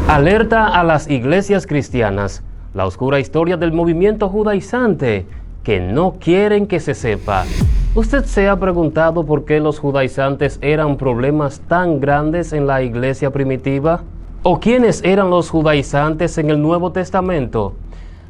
Alerta a las iglesias cristianas, la oscura historia del movimiento judaizante que no quieren que se sepa. ¿Usted se ha preguntado por qué los judaizantes eran problemas tan grandes en la iglesia primitiva? ¿O quiénes eran los judaizantes en el Nuevo Testamento?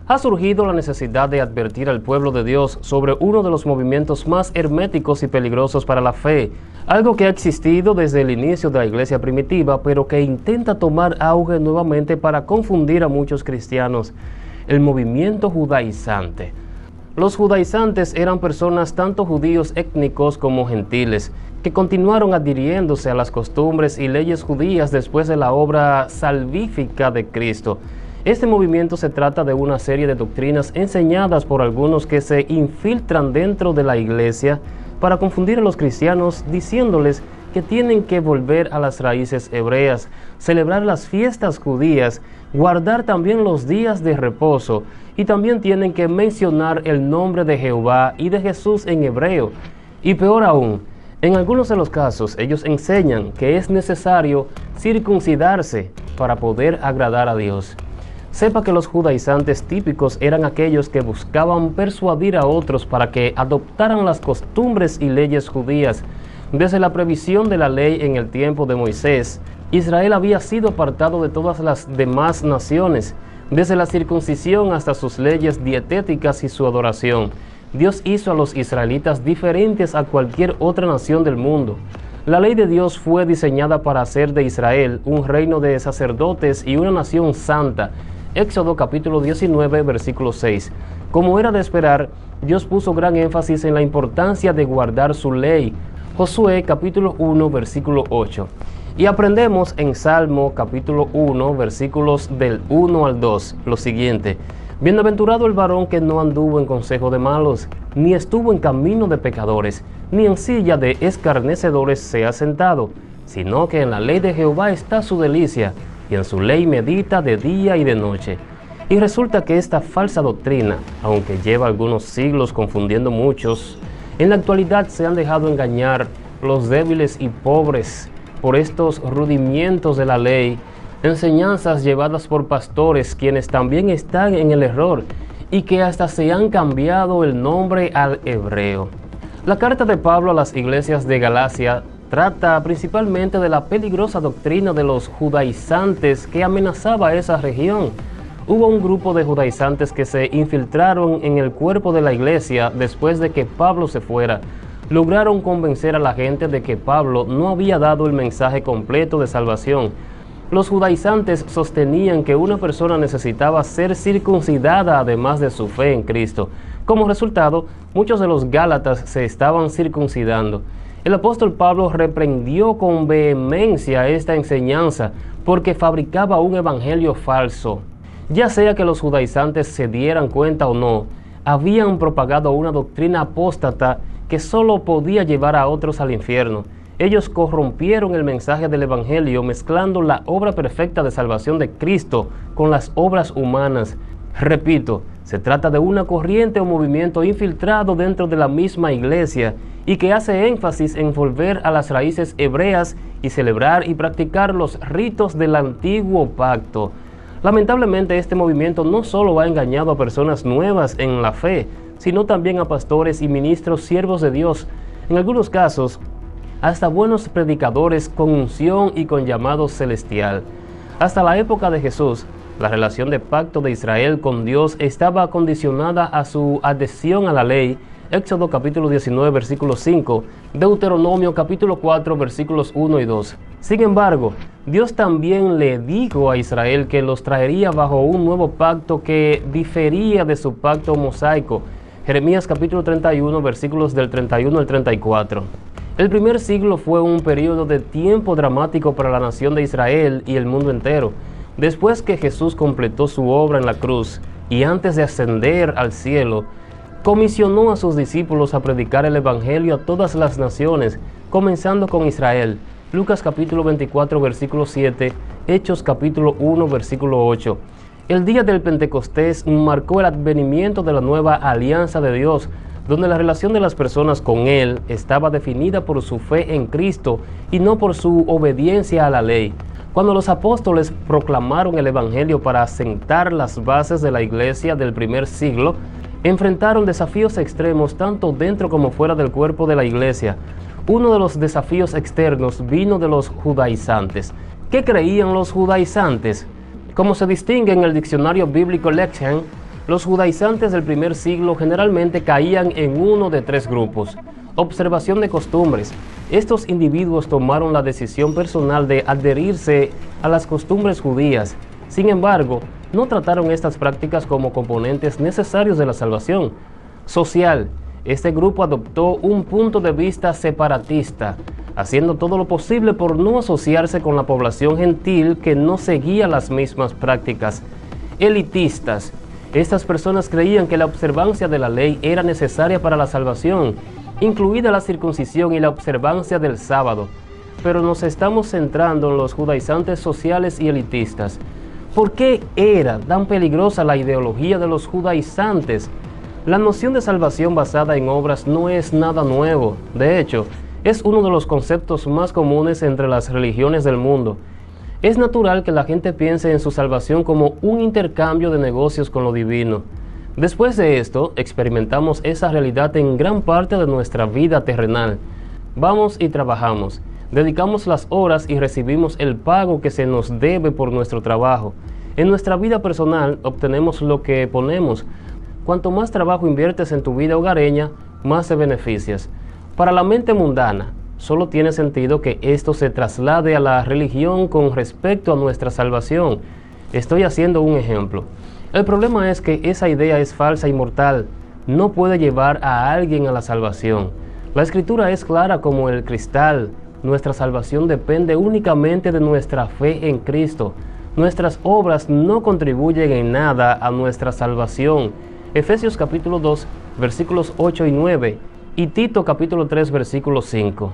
Ha surgido la necesidad de advertir al pueblo de Dios sobre uno de los movimientos más herméticos y peligrosos para la fe, algo que ha existido desde el inicio de la iglesia primitiva, pero que intenta tomar auge nuevamente para confundir a muchos cristianos: el movimiento judaizante. Los judaizantes eran personas tanto judíos étnicos como gentiles, que continuaron adhiriéndose a las costumbres y leyes judías después de la obra salvífica de Cristo. Este movimiento se trata de una serie de doctrinas enseñadas por algunos que se infiltran dentro de la iglesia para confundir a los cristianos, diciéndoles que tienen que volver a las raíces hebreas, celebrar las fiestas judías, guardar también los días de reposo, y también tienen que mencionar el nombre de Jehová y de Jesús en hebreo. Y peor aún, en algunos de los casos ellos enseñan que es necesario circuncidarse para poder agradar a Dios. Sepa que los judaizantes típicos eran aquellos que buscaban persuadir a otros para que adoptaran las costumbres y leyes judías. Desde la previsión de la ley en el tiempo de Moisés, Israel había sido apartado de todas las demás naciones. Desde la circuncisión hasta sus leyes dietéticas y su adoración, Dios hizo a los israelitas diferentes a cualquier otra nación del mundo. La ley de Dios fue diseñada para hacer de Israel un reino de sacerdotes y una nación santa. Éxodo capítulo 19, versículo 6. Como era de esperar, Dios puso gran énfasis en la importancia de guardar su ley. Josué capítulo 1, versículo 8. Y aprendemos en Salmo capítulo 1, versículos del 1 al 2, lo siguiente: Bienaventurado el varón que no anduvo en consejo de malos, ni estuvo en camino de pecadores, ni en silla de escarnecedores se ha sentado, sino que en la ley de Jehová está su delicia, y en su ley medita de día y de noche. Y resulta que esta falsa doctrina, aunque lleva algunos siglos confundiendo muchos, en la actualidad se han dejado engañar los débiles y pobres por estos rudimientos de la ley, enseñanzas llevadas por pastores quienes también están en el error y que hasta se han cambiado el nombre al hebreo. La carta de Pablo a las iglesias de Galacia trata principalmente de la peligrosa doctrina de los judaizantes que amenazaba a esa región. Hubo un grupo de judaizantes que se infiltraron en el cuerpo de la iglesia después de que Pablo se fuera. Lograron convencer a la gente de que Pablo no había dado el mensaje completo de salvación. Los judaizantes sostenían que una persona necesitaba ser circuncidada además de su fe en Cristo. Como resultado, muchos de los gálatas se estaban circuncidando. El apóstol Pablo reprendió con vehemencia esta enseñanza porque fabricaba un evangelio falso. Ya sea que los judaizantes se dieran cuenta o no, habían propagado una doctrina apóstata que solo podía llevar a otros al infierno. Ellos corrompieron el mensaje del evangelio mezclando la obra perfecta de salvación de Cristo con las obras humanas. Repito, se trata de una corriente o movimiento infiltrado dentro de la misma iglesia y que hace énfasis en volver a las raíces hebreas y celebrar y practicar los ritos del antiguo pacto. Lamentablemente, este movimiento no solo ha engañado a personas nuevas en la fe, sino también a pastores y ministros siervos de Dios. En algunos casos, hasta buenos predicadores con unción y con llamado celestial. Hasta la época de Jesús, la relación de pacto de Israel con Dios estaba condicionada a su adhesión a la ley. Éxodo capítulo 19, versículo 5, Deuteronomio capítulo 4, versículos 1 y 2. Sin embargo, Dios también le dijo a Israel que los traería bajo un nuevo pacto que difería de su pacto mosaico. Jeremías capítulo 31, versículos del 31 al 34. El primer siglo fue un periodo de tiempo dramático para la nación de Israel y el mundo entero. Después que Jesús completó su obra en la cruz y antes de ascender al cielo, comisionó a sus discípulos a predicar el evangelio a todas las naciones, comenzando con Israel. Lucas capítulo 24, versículo 7, Hechos capítulo 1, versículo 8. El día del Pentecostés marcó el advenimiento de la nueva alianza de Dios, donde la relación de las personas con Él estaba definida por su fe en Cristo y no por su obediencia a la ley. Cuando los apóstoles proclamaron el Evangelio para asentar las bases de la iglesia del primer siglo, enfrentaron desafíos extremos tanto dentro como fuera del cuerpo de la iglesia. Uno de los desafíos externos vino de los judaizantes. ¿Qué creían los judaizantes? Como se distingue en el diccionario bíblico Lexham, los judaizantes del primer siglo generalmente caían en uno de tres grupos. Observación de costumbres. Estos individuos tomaron la decisión personal de adherirse a las costumbres judías. Sin embargo, no trataron estas prácticas como componentes necesarios de la salvación. Social. Este grupo adoptó un punto de vista separatista, haciendo todo lo posible por no asociarse con la población gentil que no seguía las mismas prácticas. Elitistas. Estas personas creían que la observancia de la ley era necesaria para la salvación, incluida la circuncisión y la observancia del sábado. Pero nos estamos centrando en los judaizantes sociales y elitistas. ¿Por qué era tan peligrosa la ideología de los judaizantes? La noción de salvación basada en obras no es nada nuevo. De hecho, es uno de los conceptos más comunes entre las religiones del mundo. Es natural que la gente piense en su salvación como un intercambio de negocios con lo divino. Después de esto, experimentamos esa realidad en gran parte de nuestra vida terrenal. Vamos y trabajamos, dedicamos las horas y recibimos el pago que se nos debe por nuestro trabajo. En nuestra vida personal obtenemos lo que ponemos. Cuanto más trabajo inviertes en tu vida hogareña, más te beneficias. Para la mente mundana, solo tiene sentido que esto se traslade a la religión con respecto a nuestra salvación. Estoy haciendo un ejemplo. El problema es que esa idea es falsa y mortal. No puede llevar a alguien a la salvación. La Escritura es clara como el cristal. Nuestra salvación depende únicamente de nuestra fe en Cristo. Nuestras obras no contribuyen en nada a nuestra salvación. Efesios capítulo 2, versículos 8 y 9, y Tito capítulo 3, versículo 5.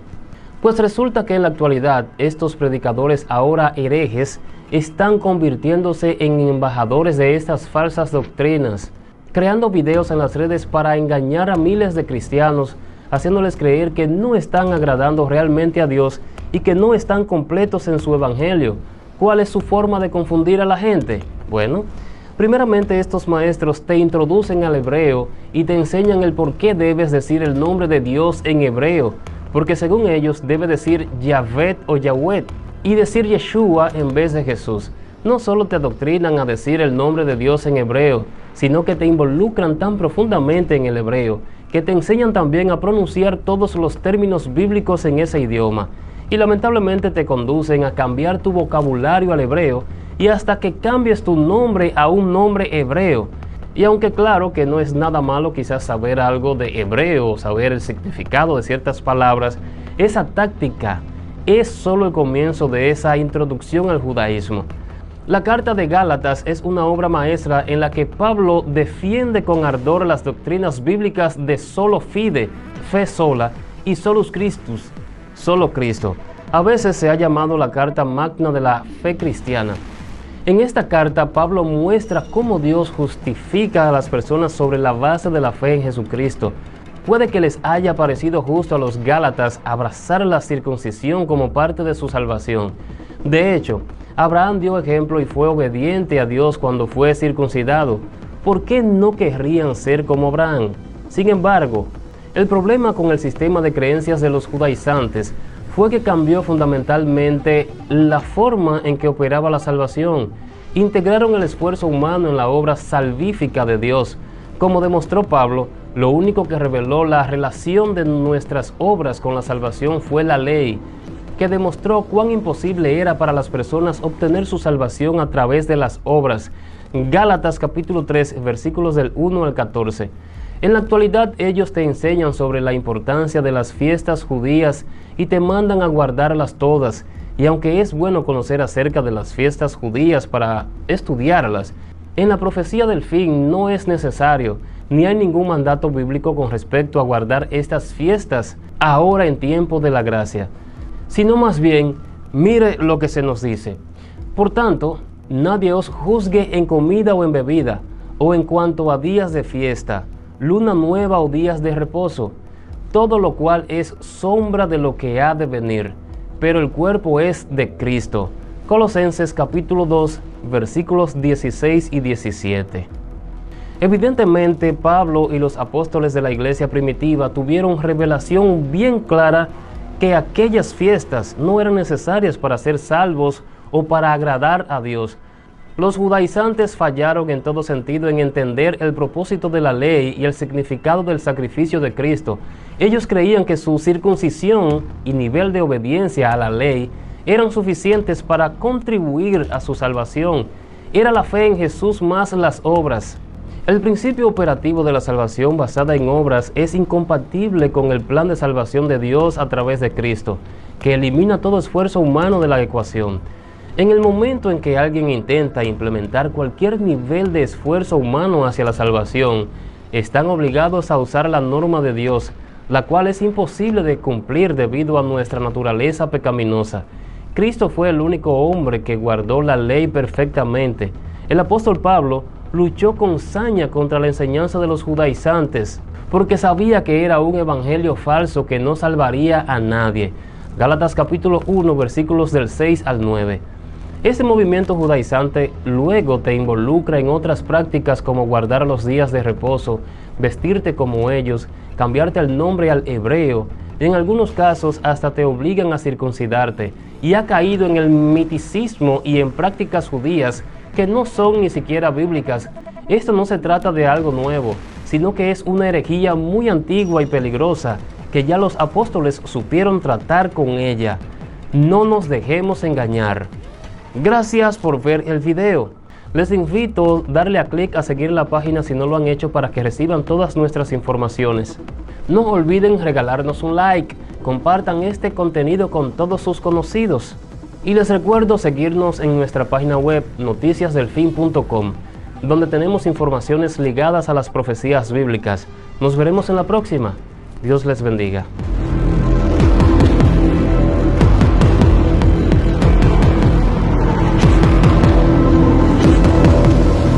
Pues resulta que en la actualidad estos predicadores ahora herejes están convirtiéndose en embajadores de estas falsas doctrinas, creando videos en las redes para engañar a miles de cristianos, haciéndoles creer que no están agradando realmente a Dios y que no están completos en su evangelio. ¿Cuál es su forma de confundir a la gente? Bueno, primeramente estos maestros te introducen al hebreo y te enseñan el por qué debes decir el nombre de Dios en hebreo, porque según ellos debe decir Yahvé o Yahweh y decir Yeshua en vez de Jesús. No solo te adoctrinan a decir el nombre de Dios en hebreo, sino que te involucran tan profundamente en el hebreo, que te enseñan también a pronunciar todos los términos bíblicos en ese idioma, y lamentablemente te conducen a cambiar tu vocabulario al hebreo, y hasta que cambies tu nombre a un nombre hebreo. Y aunque claro que no es nada malo quizás saber algo de hebreo, saber el significado de ciertas palabras, esa táctica es solo el comienzo de esa introducción al judaísmo. La carta de Gálatas es una obra maestra en la que Pablo defiende con ardor las doctrinas bíblicas de solo fide, fe sola, y solus Christus, solo Cristo. A veces se ha llamado la carta magna de la fe cristiana. En esta carta, Pablo muestra cómo Dios justifica a las personas sobre la base de la fe en Jesucristo. Puede que les haya parecido justo a los Gálatas abrazar la circuncisión como parte de su salvación. De hecho, Abraham dio ejemplo y fue obediente a Dios cuando fue circuncidado. ¿Por qué no querrían ser como Abraham? Sin embargo, el problema con el sistema de creencias de los judaizantes fue que cambió fundamentalmente la forma en que operaba la salvación. Integraron el esfuerzo humano en la obra salvífica de Dios. Como demostró Pablo, lo único que reveló la relación de nuestras obras con la salvación fue la ley, que demostró cuán imposible era para las personas obtener su salvación a través de las obras. Gálatas capítulo 3, versículos del 1 al 14. En la actualidad ellos te enseñan sobre la importancia de las fiestas judías y te mandan a guardarlas todas. Y aunque es bueno conocer acerca de las fiestas judías para estudiarlas, en la profecía del fin no es necesario, ni hay ningún mandato bíblico con respecto a guardar estas fiestas ahora en tiempo de la gracia, sino más bien, mire lo que se nos dice. Por tanto, nadie os juzgue en comida o en bebida, o en cuanto a días de fiesta, luna nueva o días de reposo, todo lo cual es sombra de lo que ha de venir, pero el cuerpo es de Cristo. Colosenses capítulo 2, versículos 16 y 17. Evidentemente, Pablo y los apóstoles de la iglesia primitiva tuvieron revelación bien clara que aquellas fiestas no eran necesarias para ser salvos o para agradar a Dios. Los judaizantes fallaron en todo sentido en entender el propósito de la ley y el significado del sacrificio de Cristo. Ellos creían que su circuncisión y nivel de obediencia a la ley eran suficientes para contribuir a su salvación. Era la fe en Jesús más las obras. El principio operativo de la salvación basada en obras es incompatible con el plan de salvación de Dios a través de Cristo, que elimina todo esfuerzo humano de la ecuación. En el momento en que alguien intenta implementar cualquier nivel de esfuerzo humano hacia la salvación, están obligados a usar la norma de Dios, la cual es imposible de cumplir debido a nuestra naturaleza pecaminosa. Cristo fue el único hombre que guardó la ley perfectamente. El apóstol Pablo luchó con saña contra la enseñanza de los judaizantes, porque sabía que era un evangelio falso que no salvaría a nadie. Gálatas capítulo 1, versículos del 6 al 9. Este movimiento judaizante luego te involucra en otras prácticas como guardar los días de reposo, vestirte como ellos, cambiarte el nombre al hebreo, y en algunos casos hasta te obligan a circuncidarte, y ha caído en el miticismo y en prácticas judías que no son ni siquiera bíblicas. Esto no se trata de algo nuevo, sino que es una herejía muy antigua y peligrosa, que ya los apóstoles supieron tratar con ella. No nos dejemos engañar. Gracias por ver el video. Les invito a darle a clic a seguir la página si no lo han hecho para que reciban todas nuestras informaciones. No olviden regalarnos un like, compartan este contenido con todos sus conocidos. Y les recuerdo seguirnos en nuestra página web noticiasdelfin.com, donde tenemos informaciones ligadas a las profecías bíblicas. Nos veremos en la próxima. Dios les bendiga.